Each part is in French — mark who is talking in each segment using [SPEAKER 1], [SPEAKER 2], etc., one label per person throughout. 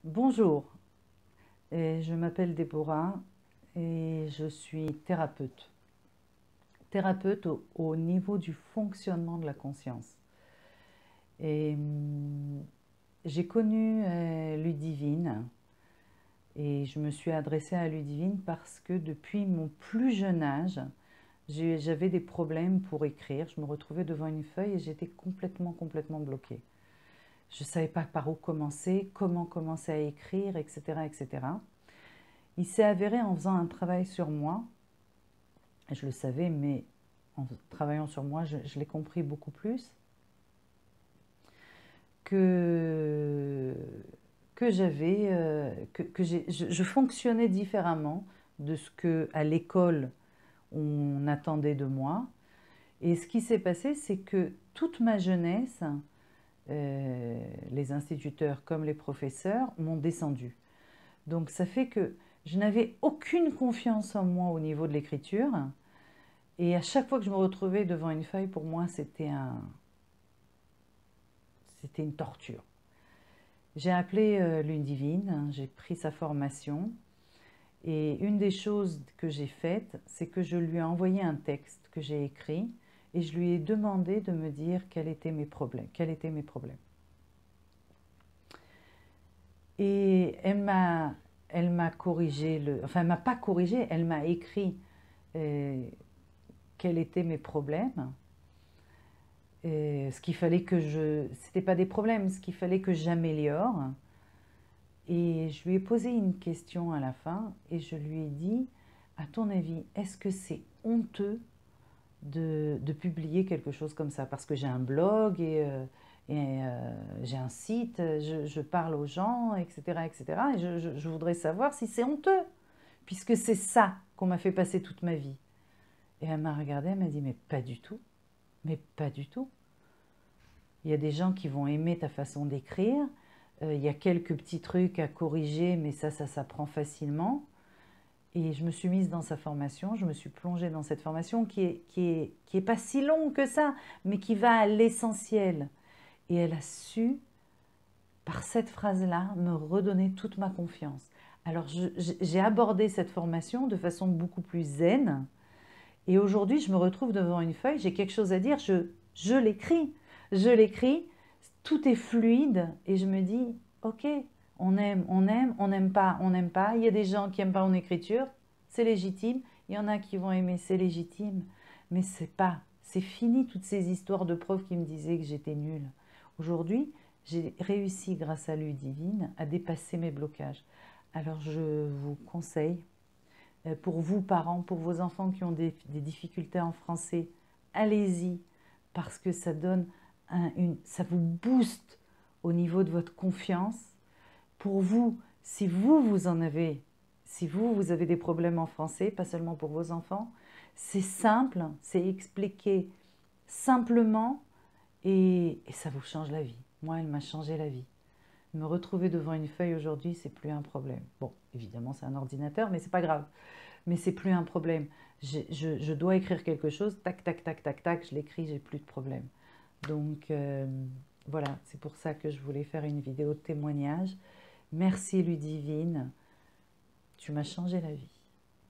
[SPEAKER 1] Bonjour, je m'appelle Déborah et je suis thérapeute. Thérapeute au niveau du fonctionnement de la conscience. Et j'ai connu Ludivine et je me suis adressée à Ludivine parce que depuis mon plus jeune âge, j'avais des problèmes pour écrire. Je me retrouvais devant une feuille et j'étais complètement bloquée. Je ne savais pas par où commencer, comment commencer à écrire, etc., etc. Il s'est avéré en faisant un travail sur moi, je le savais, mais en travaillant sur moi, je l'ai compris beaucoup plus, que, je fonctionnais différemment de ce que à l'école on attendait de moi. Et ce qui s'est passé, c'est que toute ma jeunesse, les instituteurs comme les professeurs m'ont descendu. Donc ça fait que je n'avais aucune confiance en moi au niveau de l'écriture. Et à chaque fois que je me retrouvais devant une feuille, pour moi, c'était une torture. J'ai appelé Ludivine, j'ai pris sa formation. Et une des choses que j'ai faites, c'est que je lui ai envoyé un texte que j'ai écrit et je lui ai demandé de me dire quels étaient mes problèmes. Et elle m'a corrigé, enfin elle m'a pas corrigé, elle m'a écrit euh, quels étaient mes problèmes. Et ce qu'il fallait que c'était pas des problèmes, ce qu'il fallait que j'améliore. Et je lui ai posé une question à la fin et je lui ai dit, à ton avis, est-ce que c'est honteux de publier quelque chose comme ça? Parce que j'ai un blog et j'ai un site, je parle aux gens, etc., etc. Et je voudrais savoir si c'est honteux, puisque c'est ça qu'on m'a fait passer toute ma vie. Et elle m'a regardée, elle m'a dit, mais pas du tout, mais pas du tout. Il y a des gens qui vont aimer ta façon d'écrire. Il y a quelques petits trucs à corriger, mais ça s'apprend facilement. Et je me suis mise dans sa formation, je me suis plongée dans cette formation qui est pas si longue que ça, mais qui va à l'essentiel. Et elle a su, par cette phrase-là, me redonner toute ma confiance. Alors j'ai abordé cette formation de façon beaucoup plus zen. Et aujourd'hui, je me retrouve devant une feuille, j'ai quelque chose à dire, je l'écris. Je l'écris, tout est fluide et je me dis, ok, on n'aime pas, on n'aime pas. Il y a des gens qui n'aiment pas mon écriture, c'est légitime. Il y en a qui vont aimer, c'est légitime. Mais c'est fini toutes ces histoires de profs qui me disaient que j'étais nulle. Aujourd'hui, j'ai réussi, grâce à Ludivine, à dépasser mes blocages. Alors je vous conseille, pour vous parents, pour vos enfants qui ont des difficultés en français, allez-y, parce que ça donne ça vous booste au niveau de votre confiance. Pour vous, si vous en avez, si vous avez des problèmes en français, pas seulement pour vos enfants, c'est simple, c'est expliqué simplement et ça vous change la vie. Moi, elle m'a changé la vie. Me retrouver devant une feuille aujourd'hui, c'est plus un problème. Bon, évidemment, c'est un ordinateur, mais c'est pas grave. Mais c'est plus un problème. Je dois écrire quelque chose, tac, tac, tac, tac, tac, je l'écris, j'ai plus de problème. Donc voilà, c'est pour ça que je voulais faire une vidéo de témoignage. Merci Ludivine, tu m'as changé la vie.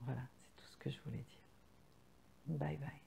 [SPEAKER 1] Voilà, c'est tout ce que je voulais dire. Bye bye.